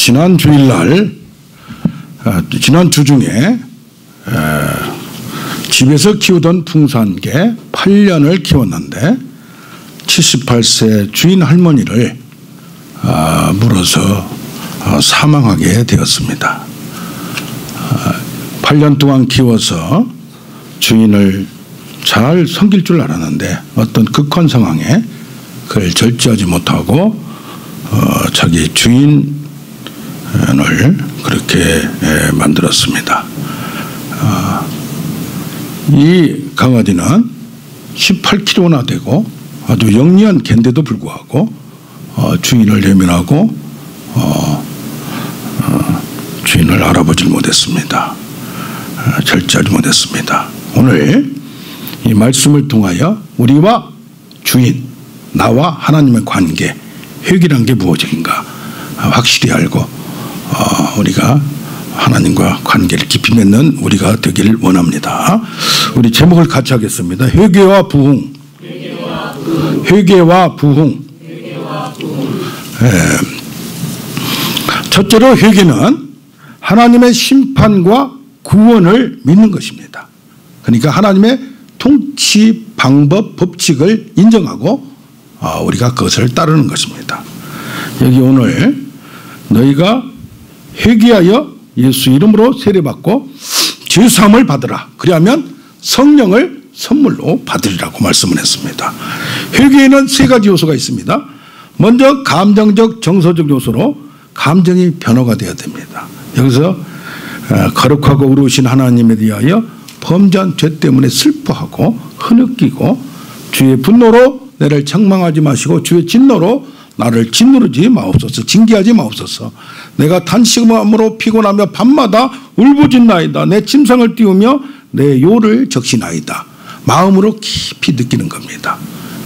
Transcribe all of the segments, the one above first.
지난 주일날, 지난 주 중에 집에서 키우던 풍산개 8년을 키웠는데 78세 주인 할머니를 물어서 사망하게 되었습니다. 8년 동안 키워서 주인을 잘 섬길 줄 알았는데 어떤 극한 상황에 그를 절제하지 못하고 자기 주인을 그렇게 만들었습니다. 이 강아지는 18kg나 되고 아주 영리한 개인데도 불구하고 주인을 외면하고 주인을 알아보지 못했습니다. 절제하지 못했습니다. 오늘 이 말씀을 통하여 우리와 주인, 나와 하나님의 관계, 회개란 게 무엇인가 확실히 알고 우리가 하나님과 관계를 깊이 맺는 우리가 되기를 원합니다. 우리 제목을 같이 하겠습니다. 회개와 부흥. 회개와 부흥. 첫째로 회개는 하나님의 심판과 구원을 믿는 것입니다. 그러니까 하나님의 통치 방법 법칙을 인정하고 우리가 그것을 따르는 것입니다. 여기 오늘 너희가 회개하여 예수 이름으로 세례받고 죄사함을 받으라. 그리하면 성령을 선물로 받으리라고 말씀을 했습니다. 회개에는 세 가지 요소가 있습니다. 먼저 감정적 정서적 요소로 감정이 변화가 되어야 됩니다. 여기서 거룩하고 의로우신 하나님에 대하여 범죄한 죄 때문에 슬퍼하고 흐느끼고 주의 분노로 나를 책망하지 마시고 주의 진노로 나를 짓누르지 마옵소서. 징계하지 마옵소서. 내가 단식함으로 피곤하며 밤마다 울부짖나이다. 내 침상을 띄우며 내 요를 적시나이다. 마음으로 깊이 느끼는 겁니다.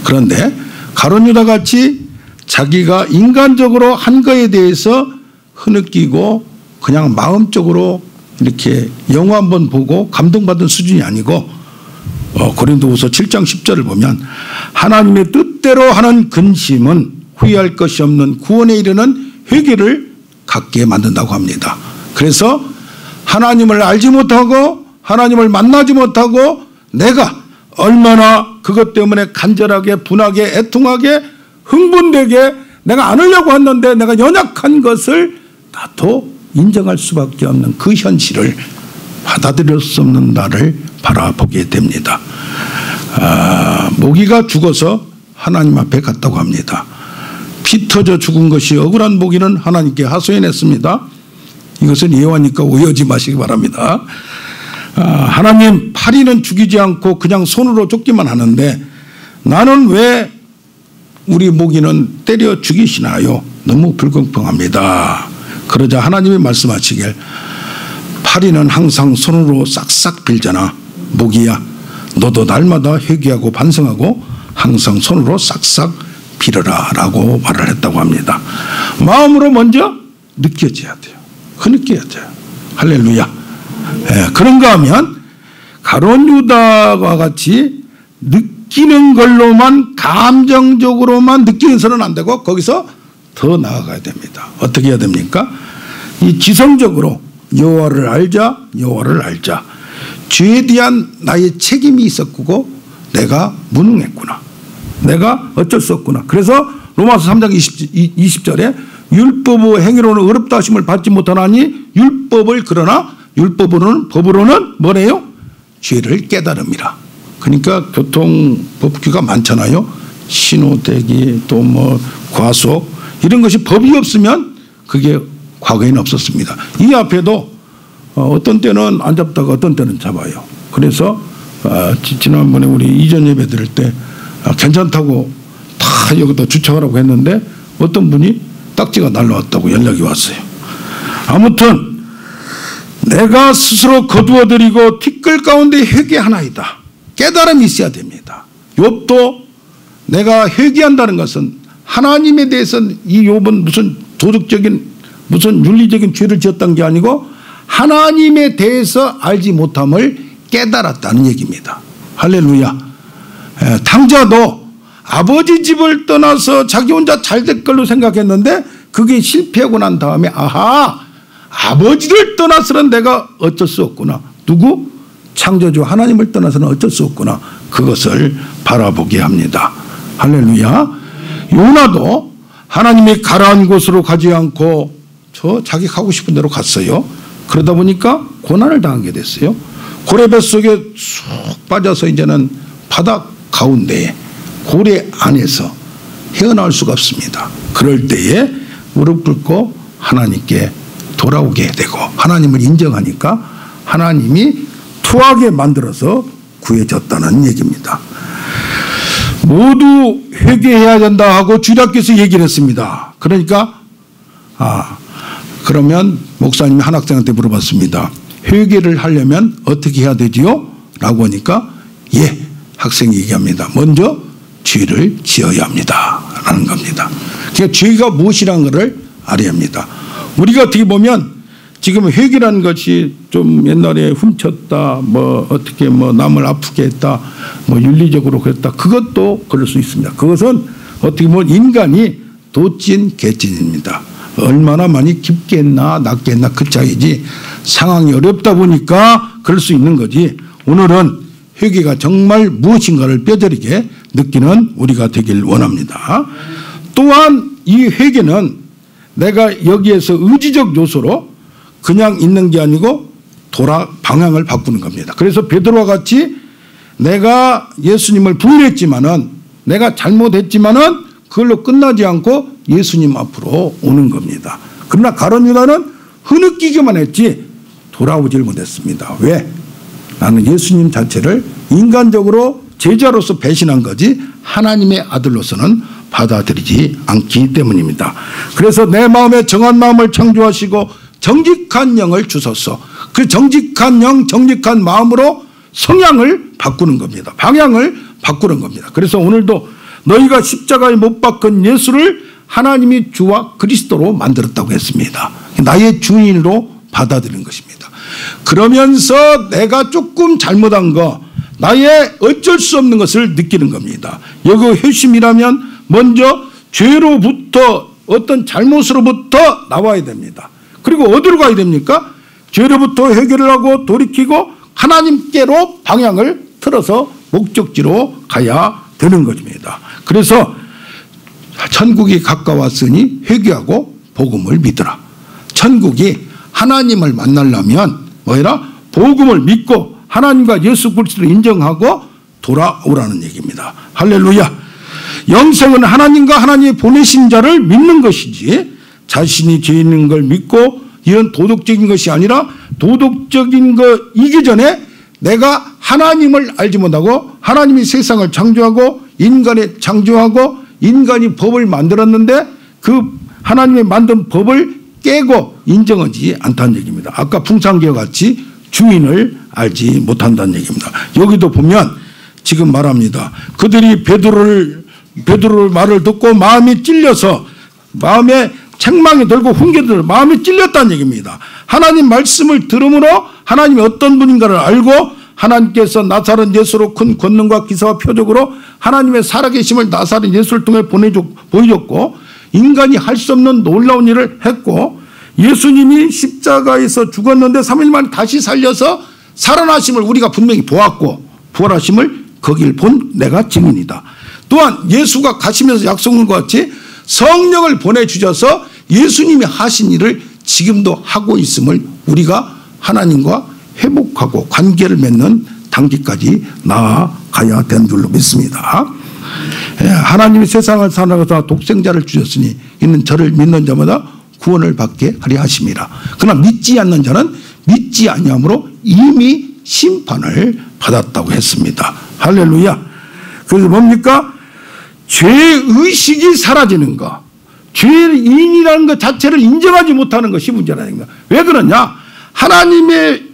그런데 가룟 유다 같이 자기가 인간적으로 한 거에 대해서 흐느끼고 그냥 마음적으로 이렇게 영화 한번 보고 감동받은 수준이 아니고 고린도후서 7장 10절을 보면 하나님의 뜻대로 하는 근심은 후회할 것이 없는 구원에 이르는 회개를 갖게 만든다고 합니다. 그래서 하나님을 알지 못하고 하나님을 만나지 못하고 내가 얼마나 그것 때문에 간절하게 분하게 애통하게 흥분되게 내가 안 하려고 했는데 내가 연약한 것을 나도 인정할 수밖에 없는 그 현실을 받아들일 수 없는 나를 바라보게 됩니다. 모기가 죽어서 하나님 앞에 갔다고 합니다. 피 터져 죽은 것이 억울한 모기는 하나님께 하소연했습니다. 이것은 예화니까 오해하지 마시기 바랍니다. 하나님, 파리는 죽이지 않고 그냥 손으로 쫓기만 하는데 나는 왜 우리 모기는 때려 죽이시나요? 너무 불공평합니다. 그러자 하나님이 말씀하시길 파리는 항상 손으로 싹싹 빌잖아. 모기야, 너도 날마다 회개하고 반성하고 항상 손으로 싹싹 빌어라 라고 말을 했다고 합니다. 마음으로 먼저 느껴져야 돼요. 흐느껴야 돼요. 할렐루야. 그런가 하면 가룟 유다와 같이 느끼는 걸로만 감정적으로만 느끼면서는 안 되고 거기서 더 나아가야 됩니다. 어떻게 해야 됩니까? 이 지성적으로 여호와를 알자, 여호와를 알자. 죄에 대한 나의 책임이 있었고 내가 무능했구나. 내가 어쩔 수 없구나. 그래서 로마서 3장 20절에 율법의 행위로는 어렵다 하심을 받지 못하나니 율법을 그러나 법으로는 뭐래요? 죄를 깨달음이라. 그러니까 교통법규가 많잖아요. 신호대기 또 뭐 과속 이런 것이 법이 없으면 그게 과거에는 없었습니다. 이 앞에도 어떤 때는 안 잡다가 어떤 때는 잡아요. 그래서 지난번에 우리 이전 예배 드릴 때 괜찮다고 다 여기다 주차하라고 했는데 어떤 분이 딱지가 날라왔다고 연락이 왔어요. 아무튼 내가 스스로 거두어드리고 티끌 가운데 회개하나이다. 깨달음이 있어야 됩니다. 욥도 내가 회개한다는 것은 하나님에 대해서는 이 욥은 무슨 도덕적인 무슨 윤리적인 죄를 지었던 게 아니고 하나님에 대해서 알지 못함을 깨달았다는 얘기입니다. 할렐루야. 탕자도 아버지 집을 떠나서 자기 혼자 잘 될 걸로 생각했는데 그게 실패하고 난 다음에 아하, 아버지를 떠나서는 내가 어쩔 수 없구나. 누구? 창조주 하나님을 떠나서는 어쩔 수 없구나. 그것을 바라보게 합니다. 할렐루야. 요나도 하나님이 가라한 곳으로 가지 않고 자기 가고 싶은 대로 갔어요. 그러다 보니까 고난을 당하게 됐어요. 고래뱃 속에 쑥 빠져서 이제는 바다 가운데에 고래 안에서 헤어나올 수가 없습니다. 그럴 때에 무릎 꿇고 하나님께 돌아오게 되고 하나님을 인정하니까 하나님이 투하게 만들어서 구해졌다는 얘기입니다. 모두 회개해야 된다 하고 주일학교에서 얘기를 했습니다. 그러니까 그러면 목사님이 한 학생한테 물어봤습니다. 회개를 하려면 어떻게 해야 되지요? 라고 하니까 학생이 얘기합니다. 먼저 죄를 지어야 합니다. 라는 겁니다. 그러니까 죄가 무엇이라는 것을 알아야 합니다. 우리가 어떻게 보면 지금 회개라는 것이 좀 옛날에 훔쳤다, 어떻게 남을 아프게 했다, 윤리적으로 그랬다. 그것도 그럴 수 있습니다. 그것은 어떻게 보면 인간이 도찐 개찐입니다. 얼마나 많이 깊게 했나 낮게 했나 그 차이지 상황이 어렵다 보니까 그럴 수 있는 거지. 오늘은 회개가 정말 무엇인가를 뼈저리게 느끼는 우리가 되길 원합니다. 또한 이 회개는 내가 여기에서 의지적 요소로 그냥 있는 게 아니고 방향을 바꾸는 겁니다. 그래서 베드로와 같이 내가 예수님을 부인했지만은 내가 잘못했지만은 그걸로 끝나지 않고 예수님 앞으로 오는 겁니다. 그러나 가룟 유다는 흐느끼기만 했지 돌아오질 못했습니다. 왜? 나는 예수님 자체를 인간적으로 제자로서 배신한 거지 하나님의 아들로서는 받아들이지 않기 때문입니다. 그래서 내 마음에 정한 마음을 창조하시고 정직한 영을 주소서. 그 정직한 영, 정직한 마음으로 성향을 바꾸는 겁니다. 방향을 바꾸는 겁니다. 그래서 오늘도 너희가 십자가에 못 박은 예수를 하나님이 주와 그리스도로 만들었다고 했습니다. 나의 주인으로 받아들이는 것입니다. 그러면서 내가 조금 잘못한 거, 나의 어쩔 수 없는 것을 느끼는 겁니다. 여기 회심이라면 먼저 죄로부터 어떤 잘못으로부터 나와야 됩니다. 그리고 어디로 가야 됩니까? 죄로부터 해결을 하고 돌이키고 하나님께로 방향을 틀어서 목적지로 가야 되는 것입니다. 그래서 천국이 가까웠으니 회개하고 복음을 믿으라. 천국이 하나님을 만나려면 복음을 믿고 하나님과 예수 그리스도를 인정하고 돌아오라는 얘기입니다. 할렐루야. 영생은 하나님과 하나님이 보내신 자를 믿는 것이지 자신이 죄 있는 걸 믿고 이런 도덕적인 것이 아니라 도덕적인 거이기 전에 내가 하나님을 알지 못하고 하나님이 세상을 창조하고 인간을 창조하고 인간이 법을 만들었는데 그 하나님이 만든 법을 깨고 인정하지 않다는 얘기입니다. 아까 풍산개와 같이 주인을 알지 못한다는 얘기입니다. 여기도 보면 지금 말합니다. 그들이 베드로를 말을 듣고 마음이 찔려서 마음에 책망이 들고 훈계들 마음이 찔렸다는 얘기입니다. 하나님 말씀을 들음으로 하나님이 어떤 분인가를 알고 하나님께서 나사렛 예수로 큰 권능과 기사와 표적으로 하나님의 살아계심을 나사렛 예수를 통해 보여줬고 인간이 할 수 없는 놀라운 일을 했고 예수님이 십자가에서 죽었는데 3일 만에 다시 살려서 살아나심을 우리가 분명히 보았고 부활하심을 거길 본 내가 증인이다. 또한 예수가 가시면서 약속한 것 같이 성령을 보내주셔서 예수님이 하신 일을 지금도 하고 있음을 우리가 하나님과 회복하고 관계를 맺는 단계까지 나아가야 되는 줄로 믿습니다. 하나님이 세상을 살아가서 독생자를 주셨으니 이는 저를 믿는 자마다 구원을 받게 하려 하심이라. 그러나 믿지 않는 자는 믿지 아니함으로 이미 심판을 받았다고 했습니다. 할렐루야. 그래서 뭡니까? 죄의식이 사라지는 거, 죄인이라는 것 자체를 인정하지 못하는 것이 문제라는 거야. 왜 그러냐? 하나님의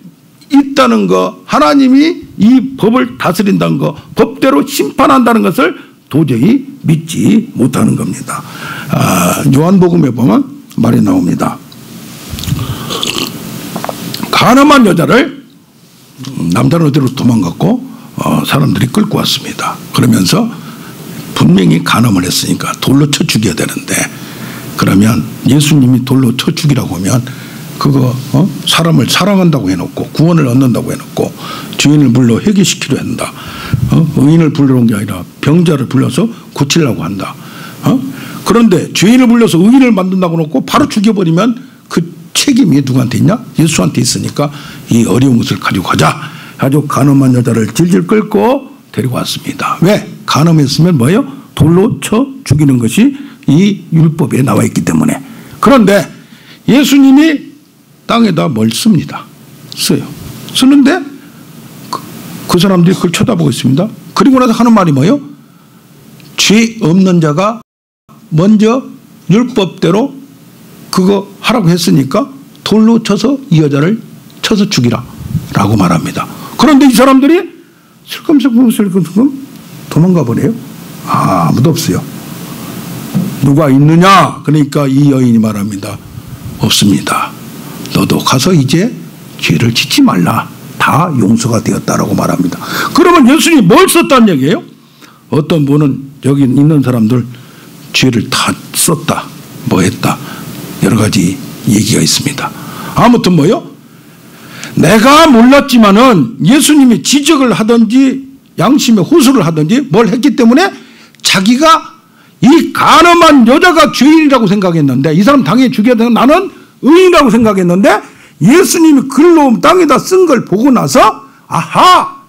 있다는 거, 하나님이 이 법을 다스린다는 거, 법대로 심판한다는 것을 도저히 믿지 못하는 겁니다. 요한복음에 보면 말이 나옵니다. 가늠한 여자를 남자는 어디로 도망갔고 사람들이 끌고 왔습니다. 그러면서 분명히 간음을 했으니까 돌로 쳐 죽여야 되는데 그러면 예수님이 돌로 쳐 죽이라고 하면 그거 사람을 사랑한다고 해놓고 구원을 얻는다고 해놓고 죄인을 불러 회개시키려 한다. 의인을 불러온 게 아니라 병자를 불러서 고치려고 한다. 그런데 죄인을 불러서 의인을 만든다고 놓고 바로 죽여버리면 그 책임이 누구한테 있냐? 예수한테 있으니까 이 어려운 것을 가지고 가자. 아주 간음한 여자를 질질 끌고 데리고 왔습니다. 왜? 간음했으면 뭐예요? 돌로 쳐 죽이는 것이 이 율법에 나와 있기 때문에. 그런데 예수님이 땅에다 뭘 씁니다. 써요. 쓰는데 그 사람들이 그걸 쳐다보고 있습니다. 그리고 나서 하는 말이 뭐예요? 죄 없는 자가 먼저 율법대로 그거 하라고 했으니까 돌로 쳐서 이 여자를 쳐서 죽이라 라고 말합니다. 그런데 이 사람들이 슬금슬금 도망가 버려요. 아무도 없어요. 누가 있느냐? 그러니까 이 여인이 말합니다. 없습니다. 너도 가서 이제 죄를 짓지 말라. 다 용서가 되었다라고 말합니다. 그러면 예수님이 뭘 썼다는 얘기예요? 어떤 분은 여기 있는 사람들 죄를 다 썼다. 뭐 했다. 여러 가지 얘기가 있습니다. 아무튼 뭐요? 내가 몰랐지만은 예수님이 지적을 하든지 양심의 호소를 하든지 뭘 했기 때문에 자기가 이 간음한 여자가 죄인이라고 생각했는데 이 사람 당연히 죽여야 되는 나는 의인이라고 생각했는데 예수님이 글로 땅에다 쓴 걸 보고 나서 아하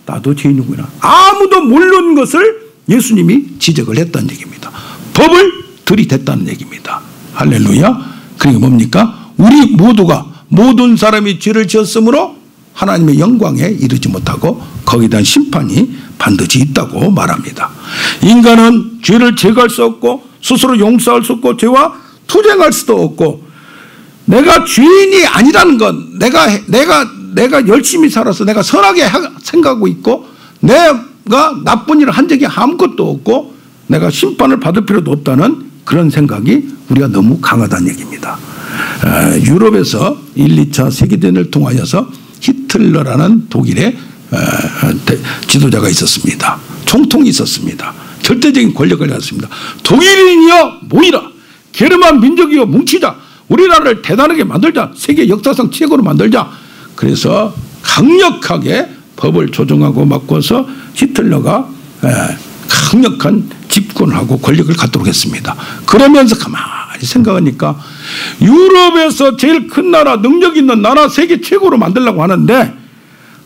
나도 죄인이구나. 아무도 모르는 것을 예수님이 지적을 했다는 얘기입니다. 법을 들이댔다는 얘기입니다. 할렐루야. 그러니까 뭡니까? 우리 모두가 모든 사람이 죄를 지었으므로 하나님의 영광에 이르지 못하고 거기에 대한 심판이 반드시 있다고 말합니다. 인간은 죄를 제거할 수 없고 스스로 용서할 수 없고 죄와 투쟁할 수도 없고 내가 죄인이 아니라는 건 내가 열심히 살아서 내가 선하게 생각하고 있고 내가 나쁜 일을 한 적이 아무것도 없고 내가 심판을 받을 필요도 없다는 그런 생각이 우리가 너무 강하다는 얘기입니다. 유럽에서 1, 2차 세계대전을 통하여서 히틀러라는 독일의 지도자가 있었습니다. 총통이 있었습니다. 절대적인 권력을 가졌습니다. 독일인이여 모이라. 게르만 민족이여 뭉치자. 우리나라를 대단하게 만들자. 세계 역사상 최고로 만들자. 그래서 강력하게 법을 조정하고 바꿔서 히틀러가 강력한 집권을 하고 권력을 갖도록 했습니다. 그러면서 가만히 생각하니까 유럽에서 제일 큰 나라, 능력 있는 나라, 세계 최고로 만들려고 하는데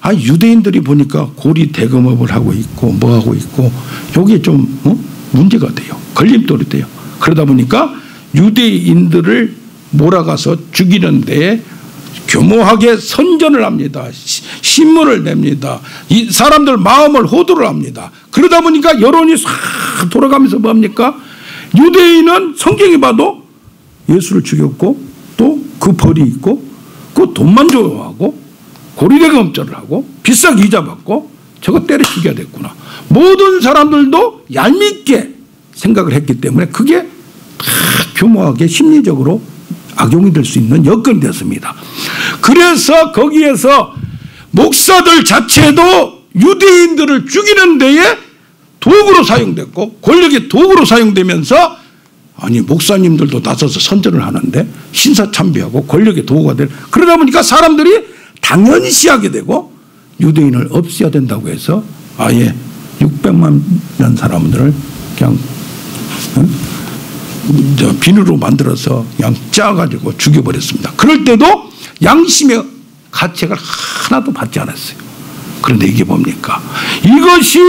유대인들이 보니까 고리 대금업을 하고 있고 뭐 하고 있고 이게 좀 문제가 돼요. 걸림돌이 돼요. 그러다 보니까 유대인들을 몰아가서 죽이는 데에 교모하게 선전을 합니다. 신문을 냅니다. 이 사람들 마음을 호도를 합니다. 그러다 보니까 여론이 싹 돌아가면서 뭡니까? 유대인은 성경에 봐도 예수를 죽였고 또 그 벌이 있고 그 돈만 좋아하고 고리대금업자를 하고 비싸게 이자 받고 저거 때려 죽여야 됐구나. 모든 사람들도 얄밉게 생각을 했기 때문에 그게 다 교모하게 심리적으로 악용이 될 수 있는 여건이 됐습니다. 그래서 거기에서 목사들 자체도 유대인들을 죽이는 데에 도구로 사용됐고 권력의 도구로 사용되면서 목사님들도 나서서 선전을 하는데 신사참배하고 권력의 도구가 되는 그러다 보니까 사람들이 당연시하게 되고 유대인을 없애야 된다고 해서 아예 600만 년 사람들을 그냥 비누로 만들어서 그냥 짜가지고 죽여버렸습니다. 그럴 때도 양심의 가책을 하나도 받지 않았어요. 그런데 이게 뭡니까? 이것이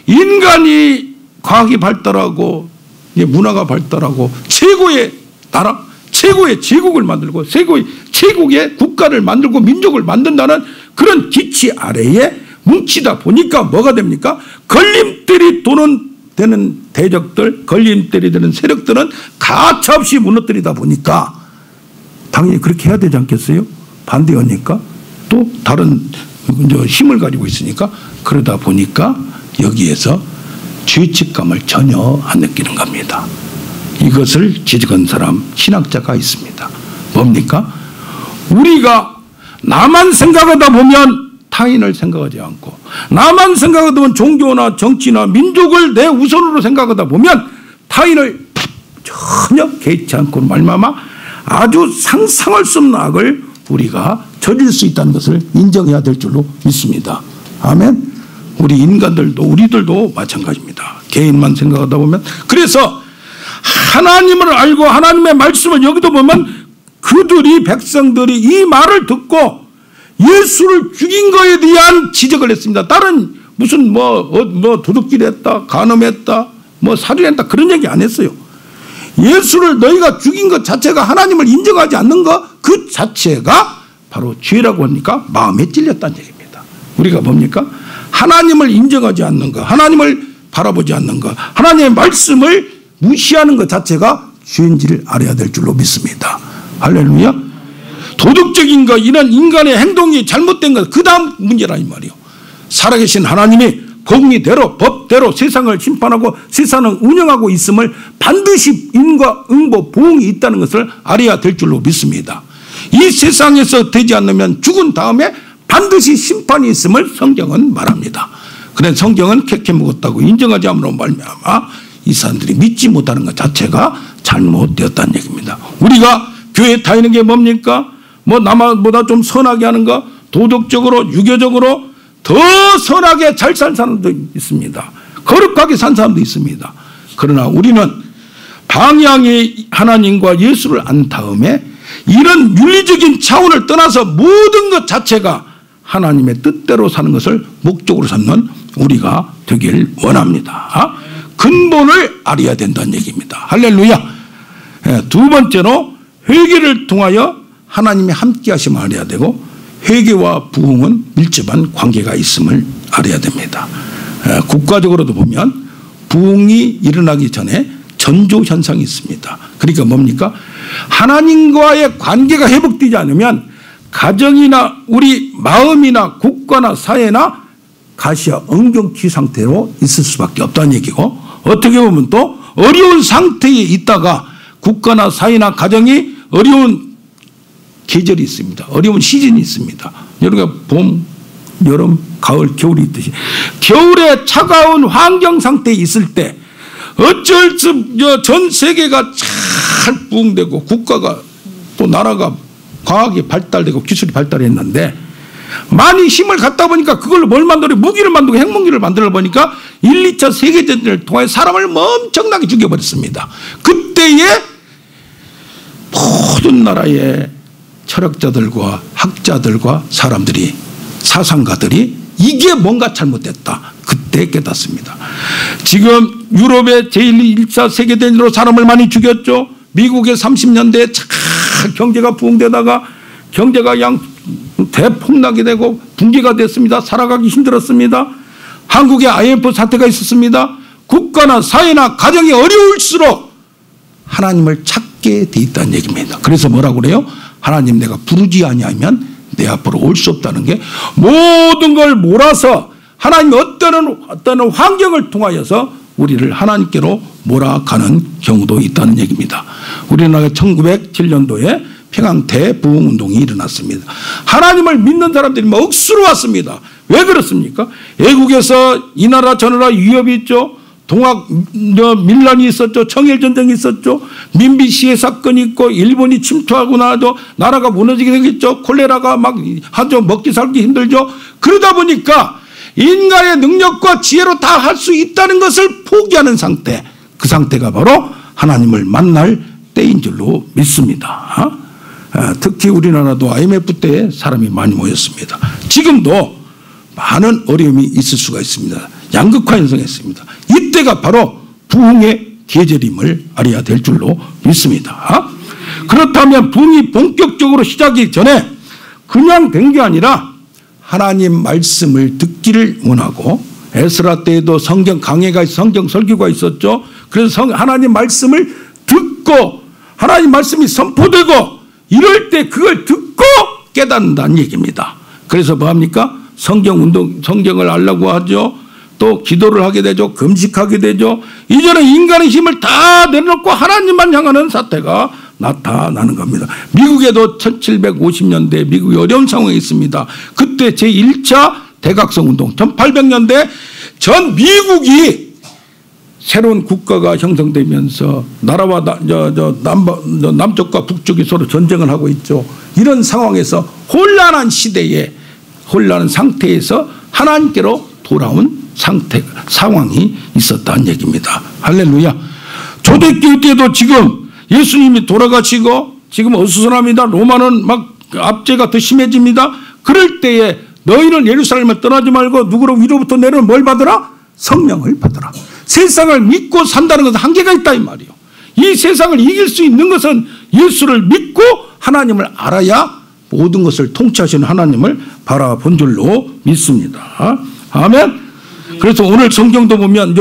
인간이 과학이 발달하고 문화가 발달하고 최고의 나라, 최고의 제국을 만들고 최고의 국가를 만들고 민족을 만든다는 그런 기치 아래에 뭉치다 보니까 뭐가 됩니까? 걸림돌이 되는 대적들, 걸림돌이 되는 세력들은 가차없이 무너뜨리다 보니까 당연히 그렇게 해야 되지 않겠어요? 반대하니까 또 다른 힘을 가지고 있으니까 그러다 보니까 여기에서 죄책감을 전혀 안 느끼는 겁니다. 이것을 지적한 사람 신학자가 있습니다. 뭡니까? 우리가 나만 생각하다 보면 타인을 생각하지 않고 나만 생각하다 보면 종교나 정치나 민족을 내 우선으로 생각하다 보면 타인을 전혀 개의치 않고 말미암아 아주 상상할 수 없는 악을 우리가 저질 수 있다는 것을 인정해야 될 줄로 믿습니다. 아멘. 우리 인간들도 우리들도 마찬가지입니다. 개인만 생각하다 보면. 그래서 하나님을 알고 하나님의 말씀을 여기도 보면 그들이 백성들이 이 말을 듣고 예수를 죽인 거에 대한 지적을 했습니다. 다른 무슨 도둑질했다, 간음했다, 살인했다 그런 얘기 안 했어요. 예수를 너희가 죽인 것 자체가 하나님을 인정하지 않는 것 그 자체가 바로 죄라고 하니까 마음에 찔렸다는 얘기입니다. 우리가 뭡니까? 하나님을 인정하지 않는 것, 하나님을 바라보지 않는 것, 하나님의 말씀을 무시하는 것 자체가 죄인지를 알아야 될 줄로 믿습니다. 할렐루야. 도덕적인 것, 이런 인간의 행동이 잘못된 것, 그 다음 문제라 이 말이요. 살아계신 하나님이 공의대로 법대로 세상을 심판하고 세상을 운영하고 있음을 반드시 인과 응보 보응이 있다는 것을 알아야 될 줄로 믿습니다. 이 세상에서 되지 않으면 죽은 다음에 반드시 심판이 있음을 성경은 말합니다. 그런데 성경은 캐캐 묵었다고 인정하지 않으므로 말미암아 이 사람들이 믿지 못하는 것 자체가 잘못되었다는 얘기입니다. 우리가 교회에 다니는 게 뭡니까? 남보다 좀 선하게 하는 거, 도덕적으로 유교적으로 더 선하게 잘 산 사람도 있습니다. 거룩하게 산 사람도 있습니다. 그러나 우리는 방향의 하나님과 예수를 안 다음에 이런 윤리적인 차원을 떠나서 모든 것 자체가 하나님의 뜻대로 사는 것을 목적으로 삼는 우리가 되길 원합니다. 근본을 알아야 된다는 얘기입니다. 할렐루야. 두 번째로 회개를 통하여 하나님의 함께 하심을 알아야 되고, 회개와 부흥은 밀접한 관계가 있음을 알아야 됩니다. 국가적으로도 보면 부흥이 일어나기 전에 전조 현상이 있습니다. 그러니까 뭡니까? 하나님과의 관계가 회복되지 않으면 가정이나 우리 마음이나 국가나 사회나 가시와 엉경치 상태로 있을 수밖에 없다는 얘기고, 어떻게 보면 또 어려운 상태에 있다가 국가나 사회나 가정이 어려운 계절이 있습니다. 어려운 시즌이 있습니다. 여러분가 봄, 여름, 가을, 겨울이 있듯이 겨울에 차가운 환경 상태에 있을 때 어쩔 수 전 세계가 잘 부흥되고 국가가 또 나라가 과학이 발달되고 기술이 발달했는데 많이 힘을 갖다 보니까 그걸로 뭘 만들어? 무기를 만들고 핵무기를 만들어 보니까 1, 2차 세계전쟁을 통해 사람을 엄청나게 죽여버렸습니다. 그때에 모든 나라의 철학자들과 학자들과 사람들이, 사상가들이 이게 뭔가 잘못됐다. 그때 깨닫습니다. 지금 유럽의 제1, 2차 세계대전으로 사람을 많이 죽였죠. 미국의 30년대에 잘 경제가 부흥되다가 경제가 대폭락이 되고 붕괴가 됐습니다. 살아가기 힘들었습니다. 한국의 IMF 사태가 있었습니다. 국가나 사회나 가정이 어려울수록 하나님을 찾게 돼 있다는 얘기입니다. 그래서 뭐라고 그래요? 하나님 내가 부르지 아니하면 내 앞으로 올 수 없다는 게, 모든 걸 몰아서 하나님이 어떤 환경을 통하여서 우리를 하나님께로 몰아가는 경우도 있다는 얘기입니다. 우리나라가 1907년도에 평양 대부흥운동이 일어났습니다. 하나님을 믿는 사람들이 억수로 왔습니다. 왜 그렇습니까? 외국에서 이 나라 저 나라 위협이 있죠. 동학 밀란이 있었죠. 청일전쟁이 있었죠. 민비시해 사건이 있고 일본이 침투하고 나도 나라가 무너지게 되겠죠. 콜레라가 막 하죠. 먹기 살기 힘들죠. 그러다 보니까 인간의 능력과 지혜로 다 할 수 있다는 것을 포기하는 상태, 그 상태가 바로 하나님을 만날 때인 줄로 믿습니다. 특히 우리나라도 IMF 때 사람이 많이 모였습니다. 지금도 많은 어려움이 있을 수가 있습니다. 양극화 현상했습니다. 이때가 바로 부흥의 계절임을 알아야 될 줄로 믿습니다. 그렇다면 부흥이 본격적으로 시작하기 전에 그냥 된 게 아니라 하나님 말씀을 듣기를 원하고, 에스라 때에도 성경 강해가 성경 설교가 있었죠. 그래서 하나님 말씀을 듣고 하나님 말씀이 선포되고 이럴 때 그걸 듣고 깨닫는다는 얘기입니다. 그래서 뭐합니까? 성경을 알라고 하죠. 또 기도를 하게 되죠. 금식하게 되죠. 이제는 인간의 힘을 다 내려놓고 하나님만 향하는 사태가 나타나는 겁니다. 미국에도 1750년대 미국이 어려운 상황이 있습니다. 그때 제1차 대각성 운동 1800년대 전 미국이 새로운 국가가 형성되면서 나라와 남쪽과 북쪽이 서로 전쟁을 하고 있죠. 이런 상황에서 혼란한 시대에 혼란한 상태에서 하나님께로 돌아온 상황이 있었다는 얘기입니다. 할렐루야. 초대교회 때도 지금 예수님이 돌아가시고 지금 어수선합니다. 로마는 막 압제가 더 심해집니다. 그럴 때에 너희는 예루살렘을 떠나지 말고 누구로 위로부터 내려온 뭘 받으라? 성령을 받으라. 세상을 믿고 산다는 것은 한계가 있다 이 말이에요. 이 세상을 이길 수 있는 것은 예수를 믿고 하나님을 알아야 모든 것을 통치하시는 하나님을 바라본 줄로 믿습니다. 아멘. 그래서 오늘 성경도 보면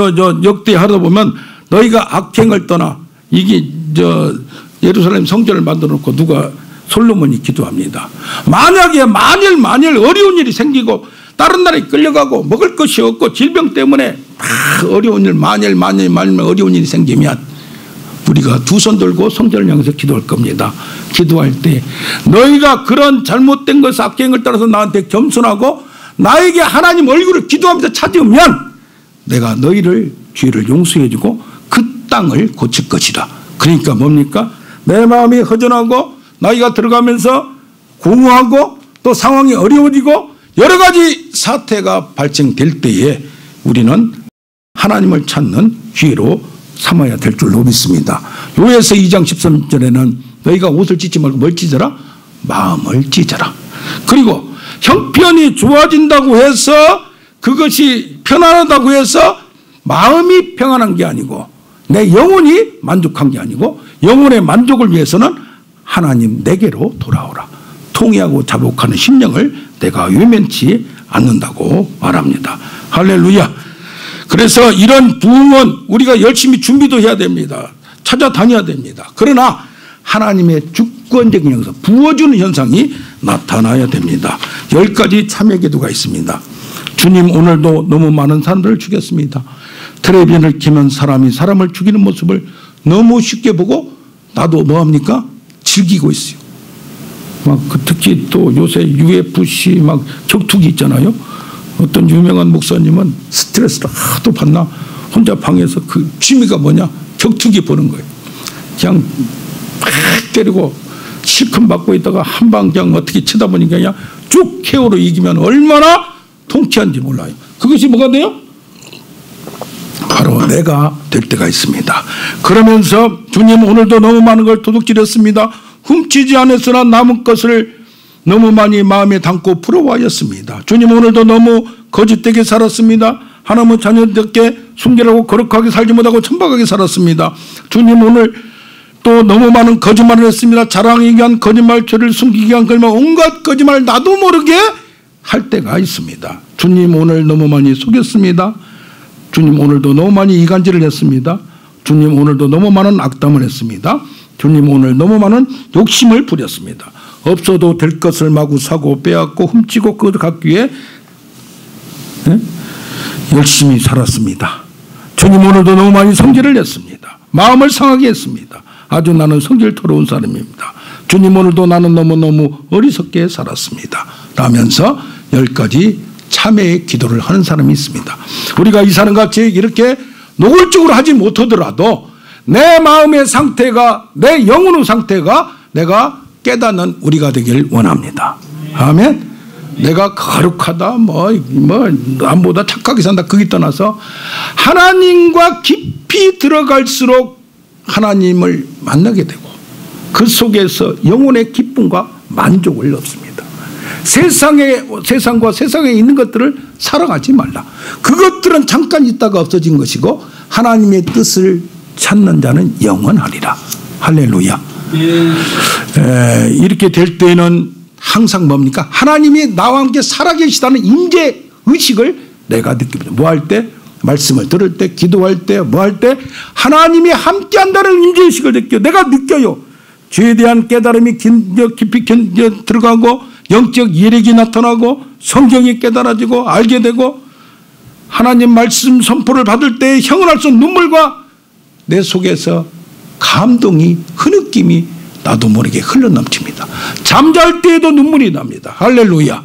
역대하다 보면 너희가 악행을 떠나 이게 예루살렘 성전을 만들어 놓고 누가 솔로몬이 기도합니다. 만약에 만일 어려운 일이 생기고 다른 나라에 끌려가고 먹을 것이 없고 질병 때문에 어려운 일 만일 어려운 일이 생기면 우리가 두 손 들고 성전을 향해서 기도할 겁니다. 기도할 때 너희가 그런 잘못된 것 악행을 따라서 나한테 겸손하고 나에게 하나님 얼굴을 기도하면서 찾으면 내가 너희를 죄를 용서해 주고 그 땅을 고칠 것이다. 그러니까 뭡니까? 내 마음이 허전하고 나이가 들어가면서 공허하고 또 상황이 어려워지고 여러 가지 사태가 발생될 때에 우리는 하나님을 찾는 기회로 삼아야 될 줄로 믿습니다. 요에서 2장 13절에는 너희가 옷을 찢지 말고 뭘 찢어라? 마음을 찢어라. 그리고 형편이 좋아진다고 해서 그것이 편안하다고 해서 마음이 평안한 게 아니고 내 영혼이 만족한 게 아니고 영혼의 만족을 위해서는 하나님 내게로 돌아오라. 통회하고 자복하는 심령을 내가 외면치 않는다고 말합니다. 할렐루야. 그래서 이런 부흥은 우리가 열심히 준비도 해야 됩니다. 찾아다녀야 됩니다. 그러나 하나님의 주권적인 현상, 부어주는 현상이 나타나야 됩니다. 10가지 참여 기도가 있습니다. 주님, 오늘도 너무 많은 사람들을 죽였습니다. 텔레비전을 켜면 사람이 사람을 죽이는 모습을 너무 쉽게 보고 나도 뭐합니까? 즐기고 있어요. 특히 또 요새 UFC 격투기 있잖아요. 어떤 유명한 목사님은 스트레스를 하도 받나 혼자 방에서 그 취미가 뭐냐? 격투기 보는 거예요. 그냥 팍 때리고 실컷 맞고 있다가 한 방 그냥 어떻게 치다 보니까 그냥 쭉 KO로 이기면 얼마나 통쾌한지 몰라요. 그것이 뭐가 돼요? 바로 내가 될 때가 있습니다. 그러면서 주님, 오늘도 너무 많은 걸 도둑질했습니다. 훔치지 않았으나 남은 것을 너무 많이 마음에 담고 부러워하였습니다. 주님, 오늘도 너무 거짓되게 살았습니다. 하나님의 자녀들께 순결하고 거룩하게 살지 못하고 천박하게 살았습니다. 주님, 오늘 또 너무 많은 거짓말을 했습니다. 자랑하기 위한 거짓말, 죄를 숨기기 위한 거짓말, 온갖 거짓말 나도 모르게 할 때가 있습니다. 주님, 오늘 너무 많이 속였습니다. 주님, 오늘도 너무 많이 이간질을 했습니다. 주님, 오늘도 너무 많은 악담을 했습니다. 주님, 오늘 너무 많은 욕심을 부렸습니다. 없어도 될 것을 마구 사고 빼앗고 훔치고 그것을 갖기 위해 열심히 살았습니다. 주님, 오늘도 너무 많이 성질을 냈습니다. 마음을 상하게 했습니다. 아주 나는 성질 더러운 사람입니다. 주님, 오늘도 나는 너무너무 어리석게 살았습니다. 라면서 10가지 참회의 기도를 하는 사람이 있습니다. 우리가 이 사람같이 이렇게 노골적으로 하지 못하더라도 내 마음의 상태가, 내 영혼의 상태가 내가 깨닫는 우리가 되길 원합니다. 아멘. 내가 거룩하다, 남보다 착하게 산다, 그게 떠나서 하나님과 깊이 들어갈수록 하나님을 만나게 되고 그 속에서 영혼의 기쁨과 만족을 얻습니다. 세상과 세상에 있는 것들을 사랑하지 말라. 그것들은 잠깐 있다가 없어진 것이고 하나님의 뜻을 찾는 자는 영원하리라. 할렐루야. 이렇게 될 때는 항상 뭡니까? 하나님이 나와 함께 살아계시다는 임재 의식을 내가 느낍니다. 뭐 할 때? 말씀을 들을 때, 기도할 때, 뭐 할 때? 하나님이 함께 한다는 임재 의식을 느껴요. 내가 느껴요. 죄에 대한 깨달음이 깊이 들어가고 영적 예력이 나타나고 성경이 깨달아지고 알게 되고 하나님 말씀 선포를 받을 때 형언할 수 없는 눈물과 내 속에서 감동이, 흐느낌이 나도 모르게 흘러넘칩니다. 잠잘 때에도 눈물이 납니다. 할렐루야.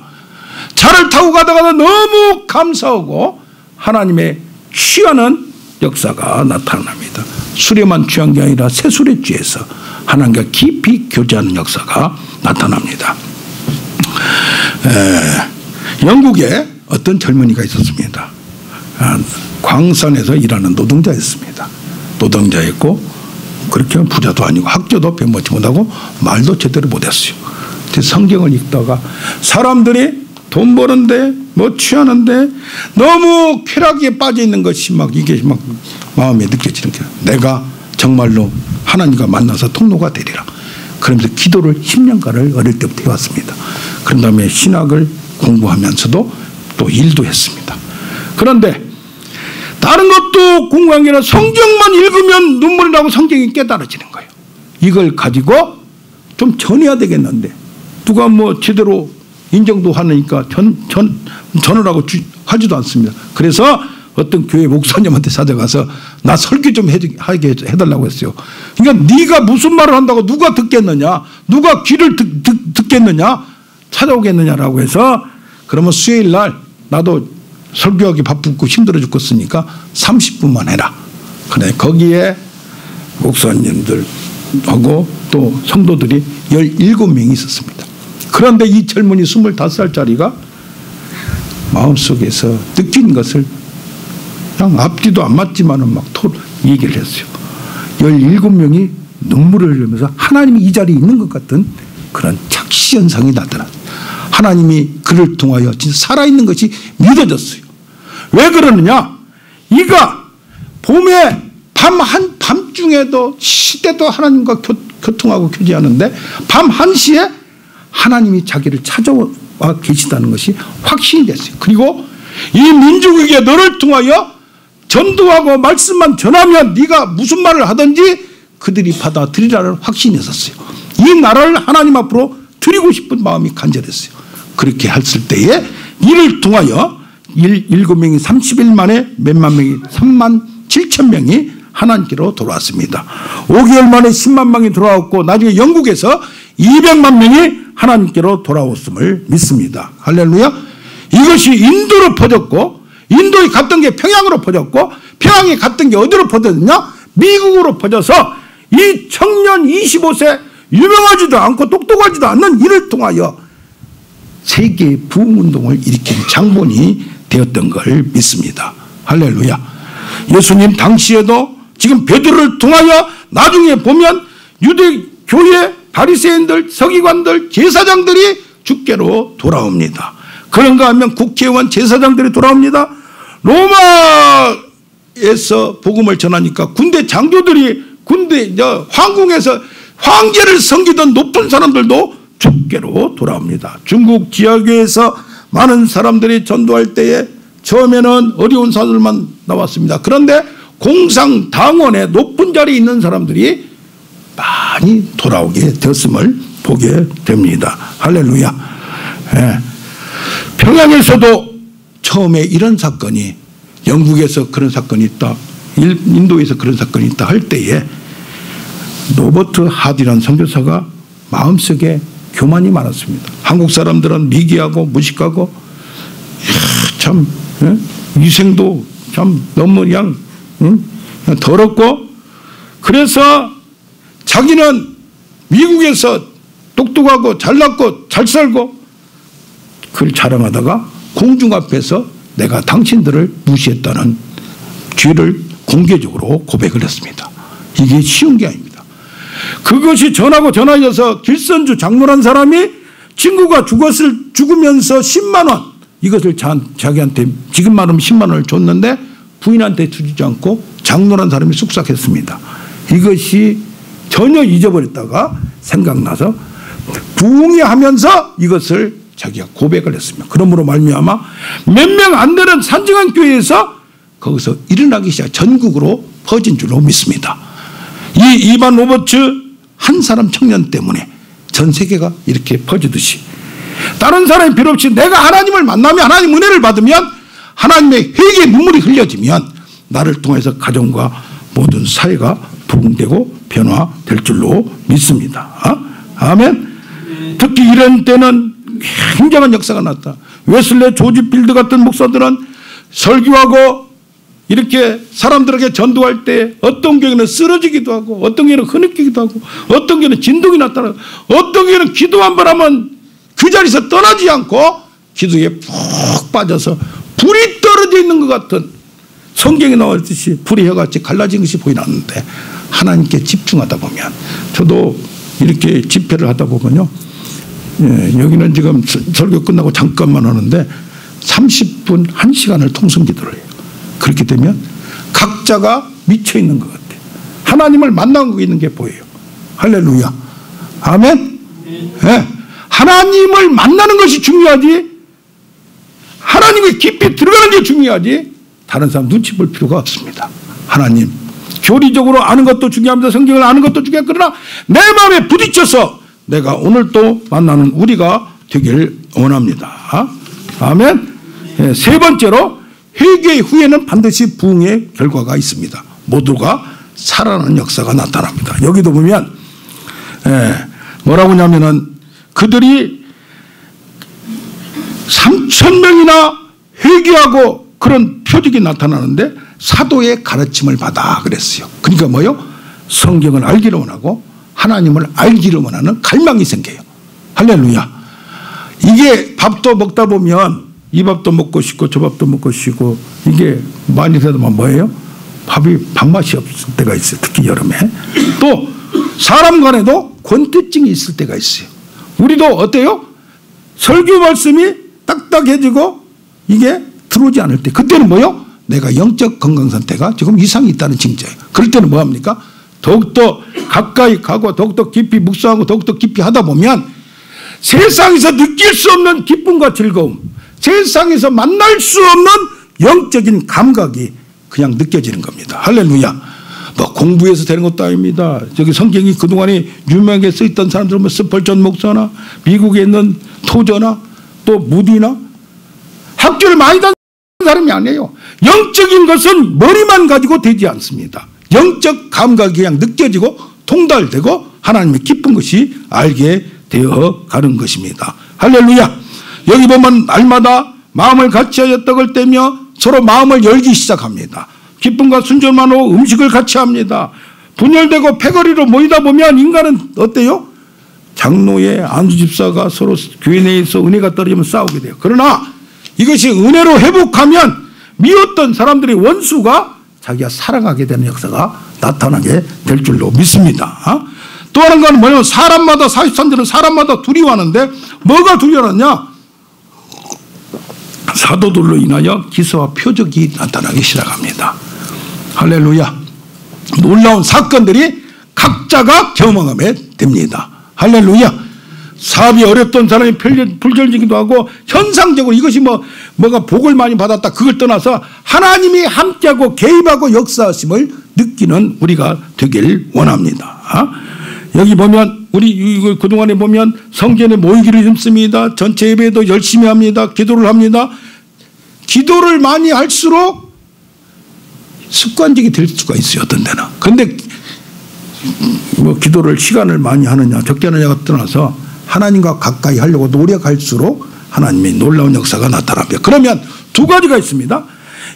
차를 타고 가다가도 너무 감사하고 하나님의 취하는 역사가 나타납니다. 술에만 취한 게 아니라 새술에 취해서 하나님과 깊이 교제하는 역사가 나타납니다. 영국에 어떤 젊은이가 있었습니다. 광산에서 일하는 노동자였습니다. 노동자였고 그렇게 부자도 아니고 학교도 배우지 못하고 말도 제대로 못했어요. 성경을 읽다가 사람들이 돈 버는데 뭐 취하는데 너무 쾌락에 빠져 있는 것이 막 이게 막 마음에 느껴지는 게 내가 정말로 하나님과 만나서 통로가 되리라. 그러면서 기도를 10년간을 어릴 때부터 해왔습니다. 그런 다음에 신학을 공부하면서도 또 일도 했습니다. 그런데 다른 것도 공부한 게 아니라 성경만 읽으면 눈물이 나고 성경이 깨달아지는 거예요. 이걸 가지고 좀 전해야 되겠는데 누가 뭐 제대로 인정도 하니까 전을 하고 하지도 않습니다. 그래서 어떤 교회 목사님한테 찾아가서 나 설교 좀 하게 해달라고 했어요. 그러니까 네가 무슨 말을 한다고 누가 듣겠느냐, 누가 귀를 듣겠느냐, 찾아오겠느냐라고 해서 그러면 수요일 날 나도 설교하기 바쁘고 힘들어 죽겠으니까 30분만 해라. 그래 거기에 목사님들하고 또 성도들이 17명이 있었습니다. 그런데 이 젊은이 25살짜리가 마음속에서 느낀 것을 그냥 앞뒤도 안 맞지만은 막 얘기를 했어요. 17명이 눈물을 흘리면서 하나님이 이 자리에 있는 것 같은 그런 착시 현상이 나타났어요. 하나님이 그를 통하여 진짜 살아있는 것이 믿어졌어요. 왜 그러느냐? 이가 봄에 밤중에도 시대도 하나님과 교통하고 교제하는데 밤 1시에 하나님이 자기를 찾아와 계시다는 것이 확신이 됐어요. 그리고 이 민족에게 너를 통하여 전도하고 말씀만 전하면 네가 무슨 말을 하든지 그들이 받아들이라는 확신이 있었어요. 이 나라를 하나님 앞으로 드리고 싶은 마음이 간절했어요. 그렇게 했을 때에 이를 통하여 7명이 30일 만에 몇만 명이 3만 7천 명이 하나님께로 돌아왔습니다. 5개월 만에 10만 명이 돌아왔고 나중에 영국에서 200만 명이 하나님께로 돌아왔음을 믿습니다. 할렐루야. 이것이 인도로 퍼졌고 인도에 갔던 게 평양으로 퍼졌고 평양에 갔던 게 어디로 퍼졌느냐? 미국으로 퍼져서 이 청년 25세 유명하지도 않고 똑똑하지도 않는 이를 통하여 세계 부흥운동을 일으킨 장본이 되었던 걸 믿습니다. 할렐루야. 예수님 당시에도 지금 베드로를 통하여 나중에 보면 유대교회 바리새인들, 서기관들, 제사장들이 주께로 돌아옵니다. 그런가 하면 국회의원, 제사장들이 돌아옵니다. 로마에서 복음을 전하니까 군대 장교들이 황궁에서 황제를 섬기던 높은 사람들도 주께로 돌아옵니다. 중국 지하교회에서 많은 사람들이 전도할 때에 처음에는 어려운 사람들만 나왔습니다. 그런데 공상당원에 높은 자리에 있는 사람들이 많이 돌아오게 되었음을 보게 됩니다. 할렐루야. 예. 평양에서도 처음에 이런 사건이 영국에서 그런 사건이 있다, 인도에서 그런 사건이 있다 할 때에 로버트 하디라는 선교사가 마음속에 교만이 많았습니다. 한국 사람들은 미개하고 무식하고 참 위생도 참 너무 그냥 더럽고 그래서 자기는 미국에서 똑똑하고 잘났고 잘 살고 그걸 자랑하다가 공중 앞에서 내가 당신들을 무시했다는 죄를 공개적으로 고백을 했습니다. 이게 쉬운 게 아닙니다. 그것이 전하여서 길선주 장로란 사람이 친구가 죽으면서 10만 원 이것을 자기한테 지금 말하면 10만 원을 줬는데 부인한테 주지 않고 장로란 사람이 쑥삭했습니다. 이것이 전혀 잊어버렸다가 생각나서 부흥회하면서 이것을 자기가 고백을 했습니다. 그러므로 말미암아 몇 명 안 되는 산정한 교회에서 거기서 일어나기 시작 전국으로 퍼진 줄로 믿습니다. 이 이반 로버츠 한 사람 청년 때문에 전 세계가 이렇게 퍼지듯이 다른 사람이 필요 없이 내가 하나님을 만나면 하나님 은혜를 받으면 하나님의 회개의 눈물이 흘려지면 나를 통해서 가정과 모든 사회가 부흥되고 변화될 줄로 믿습니다. 아멘. 특히 이런 때는 굉장한 역사가 났다. 웨슬레 조지 필드 같은 목사들은 설교하고 이렇게 사람들에게 전도할 때 어떤 경우에는 쓰러지기도 하고 어떤 경우에는 흐느끼기도 하고 어떤 경우에는 진동이 나타나고 어떤 경우에는 기도 한 번 하면 그 자리에서 떠나지 않고 기도에 푹 빠져서 불이 떨어져 있는 것 같은, 성경에 나왔듯이 불이 혀같이 갈라진 것이 보이는데 하나님께 집중하다 보면, 저도 이렇게 집회를 하다 보면요, 여기는 지금 설교 끝나고 잠깐만 하는데 30분 1시간을 통성기도를 해요. 그렇게 되면 각자가 미쳐 있는 것 같아요. 하나님을 만나고 있는 게 보여요. 할렐루야. 아멘. 네. 하나님을 만나는 것이 중요하지, 하나님의 깊이 들어가는 게 중요하지, 다른 사람 눈치 볼 필요가 없습니다. 하나님, 교리적으로 아는 것도 중요합니다. 성경을 아는 것도 중요합니다. 그러나 내 마음에 부딪혀서 내가 오늘 또 만나는 우리가 되길 원합니다. 아멘. 네. 세 번째로, 회개 후에는 반드시 부흥의 결과가 있습니다. 모두가 살아나는 역사가 나타납니다. 여기도 보면 뭐라고 하냐면은 그들이 3,000명이나 회개하고 그런 표적이 나타나는데 사도의 가르침을 받아 그랬어요. 그러니까 뭐요? 성경을 알기를 원하고 하나님을 알기를 원하는 갈망이 생겨요. 할렐루야. 이게 밥도 먹다 보면 이 밥도 먹고 싶고 저 밥도 먹고 싶고 이게 많이 되다 보면 뭐예요? 밥이 밥맛이 없을 때가 있어요. 특히 여름에. 또 사람 간에도 권태증이 있을 때가 있어요. 우리도 어때요? 설교 말씀이 딱딱해지고 이게 들어오지 않을 때, 그때는 뭐요? 내가 영적 건강 상태가 지금 이상이 있다는 징조예요. 그럴 때는 뭐합니까? 더욱더 가까이 가고 더욱더 깊이 묵상하고 더욱더 깊이 하다 보면 세상에서 느낄 수 없는 기쁨과 즐거움, 세상에서 만날 수 없는 영적인 감각이 그냥 느껴지는 겁니다. 할렐루야. 뭐 공부해서 되는 것도 아닙니다. 저기 성경이 그동안에 유명하게 써있던 사람들은 뭐 스펄전 목사나 미국에 있는 토저나 또 무디나 학교를 많이 다닌 사람이 아니에요. 영적인 것은 머리만 가지고 되지 않습니다. 영적 감각이 그냥 느껴지고 통달되고 하나님의 기쁜 것이 알게 되어 가는 것입니다. 할렐루야. 여기 보면 날마다 마음을 같이하여 떡을 떼며 서로 마음을 열기 시작합니다. 기쁨과 순전만으로 음식을 같이 합니다. 분열되고 패거리로 모이다 보면 인간은 어때요? 장로의 안수집사가 서로 교회 내에서 은혜가 떨어지면 싸우게 돼요. 그러나 이것이 은혜로 회복하면 미웠던 사람들의 원수가 자기가 사랑하게 되는 역사가 나타나게 될 줄로 믿습니다. 또 하는 건 뭐냐면 사람마다 43절은 사람마다 두려워하는데 뭐가 두려워하냐? 사도들로 인하여 기사와 표적이 나타나기 시작합니다. 할렐루야. 놀라운 사건들이 각자가 경험하게 됩니다. 할렐루야. 사업이 어렵던 사람이 불결지기도 하고 현상적으로 이것이 뭐가 복을 많이 받았다 그걸 떠나서 하나님이 함께하고 개입하고 역사하심을 느끼는 우리가 되길 원합니다. 여기 보면 우리 그동안에 보면 성전에 모이기를 힘씁니다. 전체 예배도 열심히 합니다. 기도를 합니다. 기도를 많이 할수록 습관적이 될 수가 있어요. 어떤 데는. 그런데 뭐 기도를 시간을 많이 하느냐 적게 하느냐가 떠나서 하나님과 가까이 하려고 노력할수록 하나님의 놀라운 역사가 나타납니다. 그러면 두 가지가 있습니다.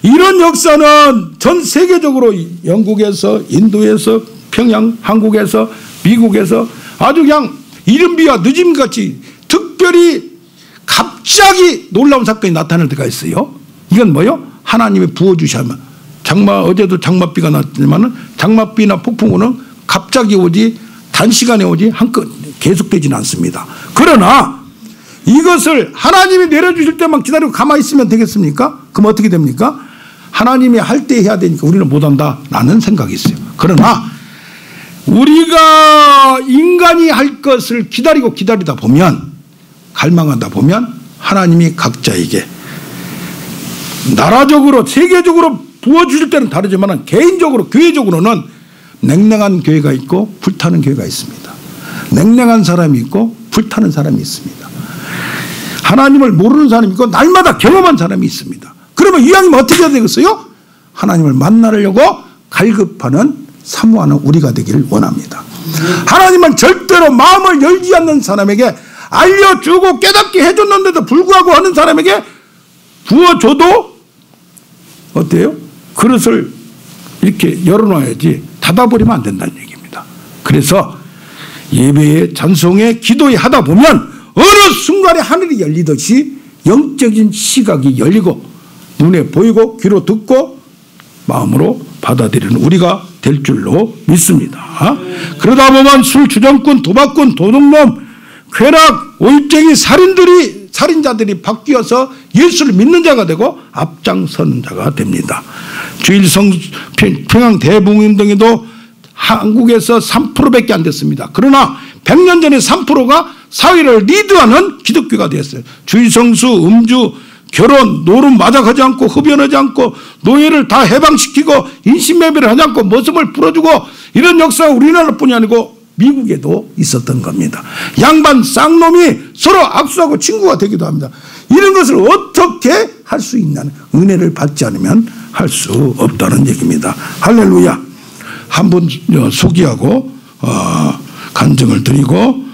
이런 역사는 전 세계적으로 영국에서 인도에서 평양 한국에서 미국에서 아주 그냥 이른비와 늦음같이 특별히 갑자기 놀라운 사건이 나타날 때가 있어요. 이건 뭐요? 하나님이 부어주시면 어제도 장맛비가 났지만 장맛비나 폭풍우는 갑자기 오지 단시간에 오지 한껏 계속되지는 않습니다. 그러나 이것을 하나님이 내려주실 때만 기다리고 가만히 있으면 되겠습니까? 그럼 어떻게 됩니까? 하나님이 할 때 해야 되니까 우리는 못한다라는 생각이 있어요. 그러나 우리가 인간이 할 것을 기다리다 보면 갈망하다 보면 하나님이 각자에게 나라적으로 세계적으로 부어주실 때는 다르지만 개인적으로 교회적으로는 냉랭한 교회가 있고 불타는 교회가 있습니다. 냉랭한 사람이 있고 불타는 사람이 있습니다. 하나님을 모르는 사람이 있고 날마다 경험한 사람이 있습니다. 그러면 이왕이면 어떻게 해야 되겠어요? 하나님을 만나려고 갈급하는 사모하는 우리가 되기를 원합니다. 하나님은 절대로 마음을 열지 않는 사람에게 알려주고 깨닫게 해줬는데도 불구하고 하는 사람에게 부어줘도 어때요? 그릇을 이렇게 열어놔야지 닫아버리면 안 된다는 얘기입니다. 그래서 예배에 찬송에 기도에 하다 보면 어느 순간에 하늘이 열리듯이 영적인 시각이 열리고 눈에 보이고 귀로 듣고 마음으로 받아들이는 우리가 될 줄로 믿습니다. 그러다 보면 술, 주정꾼, 도박꾼, 도둑놈, 쾌락, 오입쟁이, 살인자들이 바뀌어서 예수를 믿는 자가 되고 앞장서는 자가 됩니다. 주일성 평양 대붕운동에도 한국에서 3%밖에 안 됐습니다. 그러나 100년 전에 3%가 사회를 리드하는 기독교가 되었어요. 주일성수, 음주, 결혼, 노름 맞아가지 않고 흡연하지 않고 노예를 다 해방시키고 인신매매를 하지 않고 모습을 풀어주고 이런 역사가 우리나라뿐이 아니고 미국에도 있었던 겁니다. 양반 쌍놈이 서로 악수하고 친구가 되기도 합니다. 이런 것을 어떻게 할 수 있냐는 은혜를 받지 않으면 할 수 없다는 얘기입니다. 할렐루야. 한번 소개하고 간증을 드리고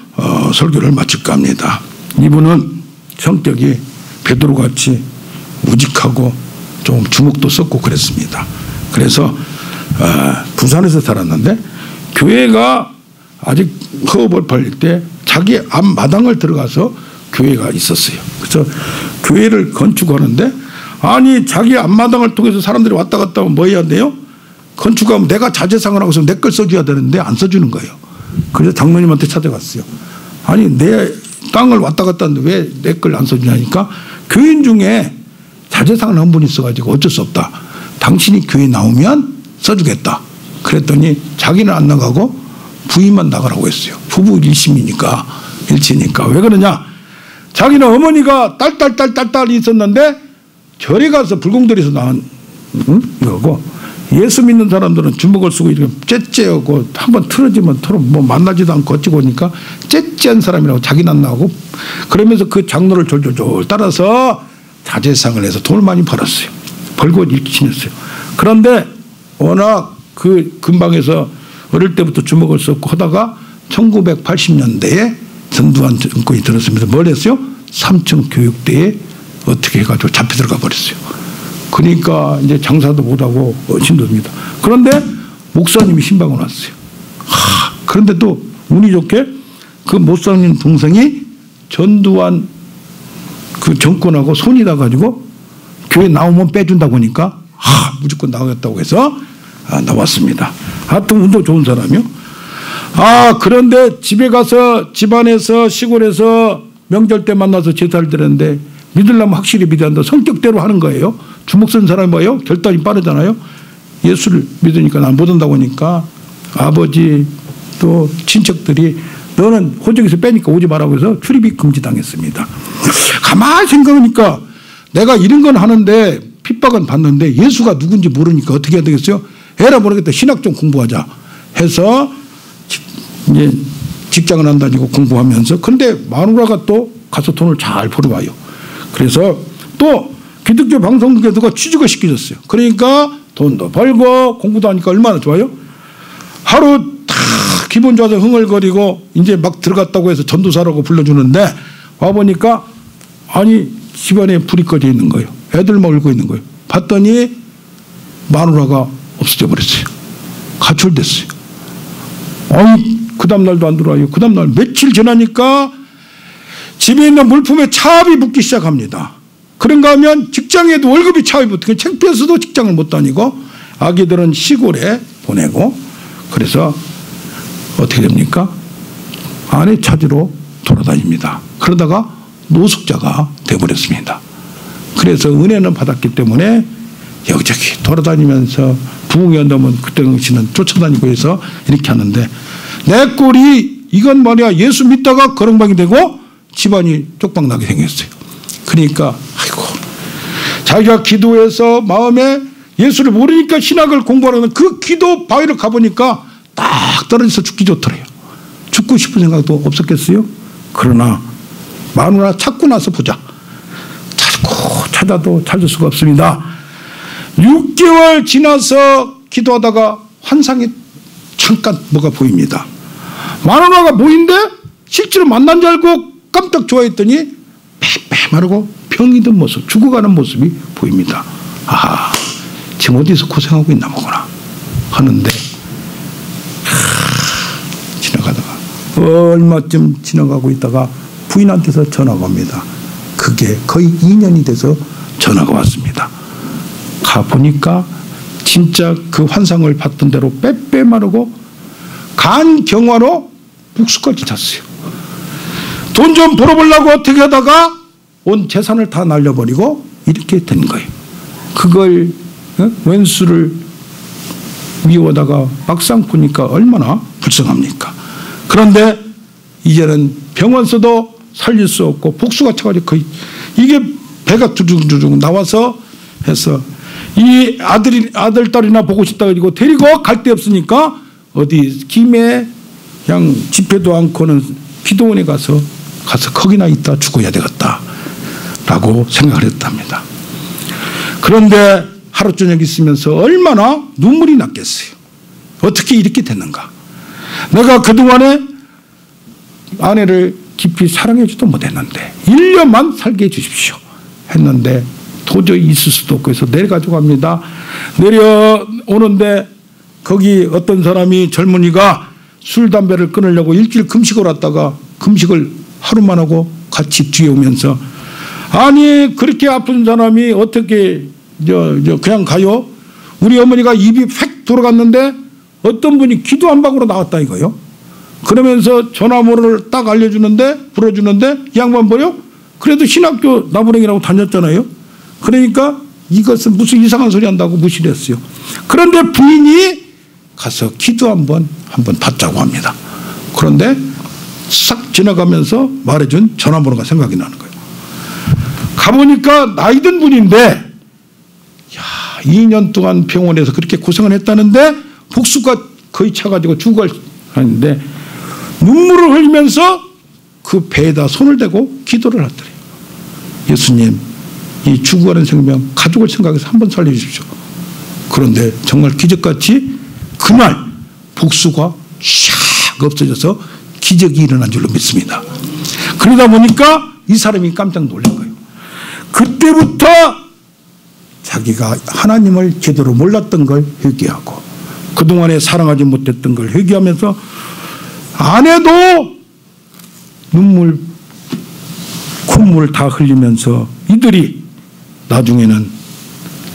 설교를 마칠까 합니다. 이분은 성격이 베드로같이 우직하고 좀 주먹도 썩고 그랬습니다. 그래서 부산에서 살았는데 교회가 아직 허업을 벌릴 때 자기 앞마당을 들어가서 교회가 있었어요. 그래서 교회를 건축하는데 아니 자기 앞마당을 통해서 사람들이 왔다 갔다 하면 뭐 해야 돼요? 건축하면 내가 자재상을 하고서 내 걸 써줘야 되는데 안 써주는 거예요. 그래서 장로님한테 찾아갔어요. 아니 내 땅을 왔다 갔다 하는데 왜 내 걸 안 써주냐니까 교인 중에 자재상을 한 분 있어가지고 어쩔 수 없다. 당신이 교회 나오면 써주겠다. 그랬더니 자기는 안 나가고 부인만 나가라고 했어요. 부부 일치니까. 왜 그러냐? 자기는 어머니가 딸이 있었는데 절에 가서 불공들에서 나온 이거고 예수 믿는 사람들은 주먹을 쓰고 이렇게 째째하고 한번 틀어지면 뭐 만나지도 않고 어찌고 오니까 째째한 사람이라고 자기는 안 나오고 그러면서 그 장로를 졸졸졸 따라서 자재상을 해서 돈을 많이 벌었어요. 벌고 이렇게 지냈어요. 그런데 워낙 그 근방에서 어릴 때부터 주먹을 썼고 하다가 1980년대에 전두환 정권이 들었으면서 뭘 했어요? 삼청 교육대에 어떻게 해가지고 잡혀 들어가 버렸어요. 그러니까 이제 장사도 못하고 힘듭니다. 그런데 목사님이 신방을 왔어요. 그런데 또 운이 좋게 그 목사님 동생이 전두환 그 정권하고 손이 나가지고 교회 나오면 빼준다고 하니까 무조건 나오겠다고 해서 나왔습니다. 하여튼 운도 좋은 사람이요. 그런데 집에 가서 집안에서 시골에서 명절 때 만나서 제사를 드렸는데 믿으려면 확실히 믿어야 한다. 성격대로 하는 거예요. 주먹 쓴 사람이 뭐예요? 결단이 빠르잖아요. 예수를 믿으니까 난 못 온다고 하니까 아버지 또 친척들이 너는 호적에서 빼니까 오지 말라고 해서 출입이 금지당했습니다. 가만히 생각하니까 내가 이런 건 하는데 핍박은 받는데 예수가 누군지 모르니까 어떻게 해야 되겠어요? 에라 모르겠다. 신학 좀 공부하자 해서 이제 직장을 안 다니고 공부하면서 근데 마누라가 또 가서 돈을 잘 벌어와요. 그래서 또 기독교 방송국에 누가 취직을 시켜줬어요. 그러니까 돈도 벌고 공부도 하니까 얼마나 좋아요? 하루 다 기분 좋아서 흥얼거리고 이제 막 들어갔다고 해서 전도사라고 불러주는데 와보니까 아니 집안에 불이 꺼져 있는 거예요. 애들만 울고 있는 거예요. 봤더니 마누라가 없어져 버렸어요. 가출됐어요. 아니 그 다음날도 안 들어와요. 그 다음날 며칠 지나니까 집에 있는 물품에 차압이 붙기 시작합니다. 그런가 하면 직장에도 월급이 차압이 붙고 창피해서도 직장을 못 다니고 아기들은 시골에 보내고 그래서 어떻게 됩니까? 아내 찾으러 돌아다닙니다. 그러다가 노숙자가 되어버렸습니다. 그래서 은혜는 받았기 때문에 여기저기 돌아다니면서 부흥이 온다면 그때 당시는 쫓아다니고 해서 이렇게 하는데 내 꼴이 이건 말이야 예수 믿다가 거렁방이 되고 집안이 쪽방나게 생겼어요. 그러니까 아이고 자기가 기도해서 마음에 예수를 모르니까 신학을 공부하는 그 기도 바위를 가보니까 딱 떨어져서 죽기 좋더래요. 죽고 싶은 생각도 없었겠어요? 그러나 마누라 찾고 나서 보자. 찾아도 찾을 수가 없습니다. 6개월 지나서 기도하다가 환상이 잠깐 뭐가 보입니다. 마누라가 뭐인데 실제로 만난 줄 알고 깜짝 좋아했더니 패패 마르고 병이 든 모습, 죽어가는 모습이 보입니다. 지금 어디서 고생하고 있나 보구나 하는데 지나가다가 얼마쯤 지나가고 있다가 부인한테서 전화가 옵니다. 그게 거의 2년이 돼서 전화가 왔습니다. 가보니까 진짜 그 환상을 봤던 대로 빼빼 마르고 간경화로 복수까지 찼어요. 돈 좀 벌어보려고 어떻게 하다가 온 재산을 다 날려버리고 이렇게 된 거예요. 그걸 왼수를 미워하다가 막상 보니까 얼마나 불쌍합니까? 그런데 이제는 병원서도 살릴 수 없고 복수가 차가지고 거의 이게 배가 두둥두둥 나와서 해서 이 아들 딸이나 보고 싶다 가지고 데리고 갈 데 없으니까 어디 김해 그냥 집회도 않고는 기도원에 가서 거기나 있다 죽어야 되겠다라고 생각을 했답니다. 그런데 하루 저녁 있으면서 얼마나 눈물이 났겠어요. 어떻게 이렇게 됐는가. 내가 그동안에 아내를 깊이 사랑해주도 못했는데 1년만 살게 해주십시오 했는데 도저히 있을 수도 없고 해서 내려가지고 갑니다. 내려오는데 거기 어떤 사람이 젊은이가 술 담배를 끊으려고 일주일 금식을 왔다가 금식을 하루만 하고 같이 뒤에 오면서 아니 그렇게 아픈 사람이 어떻게 그냥 가요? 우리 어머니가 입이 획 돌아갔는데 어떤 분이 기도 한 방으로 나왔다 이거요. 그러면서 전화번호를 딱 알려주는데 불러주는데 이 양반 뭐요? 그래도 신학교 나부랭이라고 다녔잖아요. 그러니까 이것은 무슨 이상한 소리 한다고 무시를 했어요. 그런데 부인이 가서 기도 한번 받자고 합니다. 그런데 싹 지나가면서 말해준 전화번호가 생각이 나는 거예요. 가보니까 나이 든 분인데 2년 동안 병원에서 그렇게 고생을 했다는데 복수가 거의 차가지고 죽을 하는데 눈물을 흘리면서 그 배에다 손을 대고 기도를 하더래요. 예수님, 이 죽어가는 생명 가족을 생각해서 한번 살려주십시오. 그런데 정말 기적같이 그날 복수가 샥 없어져서 기적이 일어난 줄로 믿습니다. 그러다 보니까 이 사람이 깜짝 놀란 거예요. 그때부터 자기가 하나님을 제대로 몰랐던 걸 회개하고 그동안에 사랑하지 못했던 걸 회개하면서 아내도 눈물 콧물 다 흘리면서 이들이 나중에는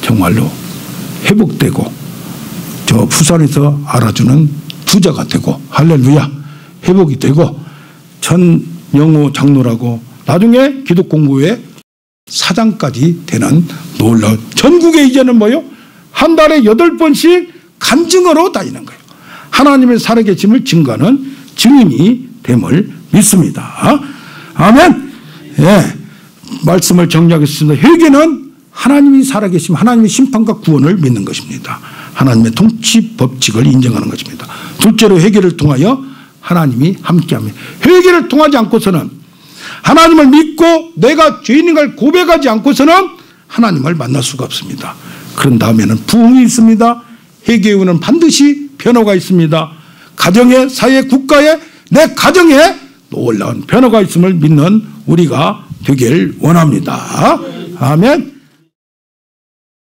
정말로 회복되고 저 부산에서 알아주는 부자가 되고 할렐루야 회복이 되고 전영호 장로라고 나중에 기독공부회 사장까지 되는 놀라운 전국에 이제는 뭐요? 한 달에 8번씩 간증하러 다니는 거예요. 하나님의 살아계심을 증거하는 증인이 됨을 믿습니다. 아멘. 예, 말씀을 정리하겠습니다. 회개는 하나님이 살아계심, 하나님의 심판과 구원을 믿는 것입니다. 하나님의 통치 법칙을 인정하는 것입니다. 둘째로 회개를 통하여 하나님이 함께합니다. 회개를 통하지 않고서는 하나님을 믿고 내가 죄인인 걸 고백하지 않고서는 하나님을 만날 수가 없습니다. 그런 다음에는 부흥이 있습니다. 회개 후에는 반드시 변화가 있습니다. 가정에, 사회, 국가에, 내 가정에 놀라운 변화가 있음을 믿는 우리가 되길 원합니다. 아멘.